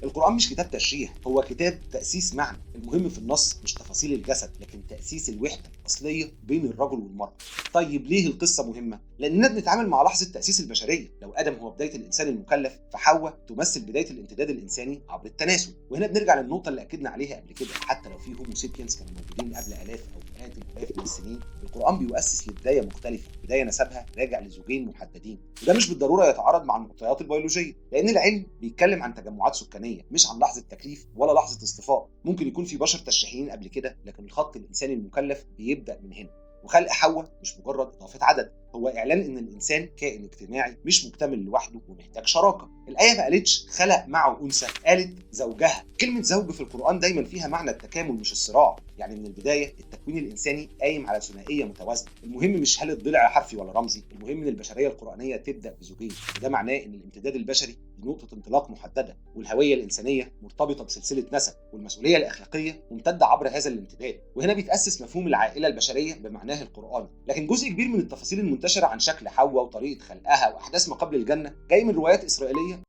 القرآن مش كتاب تشريح، هو كتاب تأسيس معنى. المهم في النص مش تفاصيل الجسد، لكن تأسيس الوحدة الأصلية بين الرجل والمرأة. طيب ليه القصة مهمة؟ لأننا بنتعامل مع لحظة تأسيس البشرية. لو آدم هو بداية الإنسان المكلف، فحواء تمثل بداية الامتداد الإنساني عبر التناسل. وهنا بنرجع للنقطة اللي أكدنا عليها قبل كده، حتى لو في هومو سيبينز كانوا موجودين قبل آلاف أو مئات الآلاف من السنين، القرآن بيؤسس لبداية مختلفة، بداية نسبها راجع لزوجين محددين. وده مش بالضرورة يتعارض مع المعطيات البيولوجية، لأن العلم بيتكلم عن تجمعات سكانية مش عن لحظة تكليف ولا لحظة اصطفاء. ممكن يكون في بشر تشريحيين قبل كده، لكن الخط الإنساني المكلف بيبدأ من هنا. وخلق حواء مش مجرد إضافة عدد، هو إعلان إن الإنسان كائن اجتماعي مش مكتمل لوحده ومحتاج شراكة. الآية ما قالتش خلق معه أنثى، قالت زوجها. كلمة زوج في القرآن دايما فيها معنى التكامل مش الصراع. يعني من البداية التكوين الإنساني قايم على ثنائية متوازنة. المهم مش هل الضلع حرفي ولا رمزي، المهم إن البشرية القرآنية تبدأ بزوجين. وده معناه إن الامتداد البشري دي نقطة انطلاق محددة، والهوية الإنسانية مرتبطة بسلسلة نسب، والمسؤولية الأخلاقية ممتدة عبر هذا الامتداد. وهنا بيتأسس مفهوم العائلة البشرية بمعناه القرآني. لكن جزء كبير من التفاصيل المنتشرة عن شكل حواء وطريقة خلقها وأحداث ما قبل الجنة جاي من روايات إسرائيلية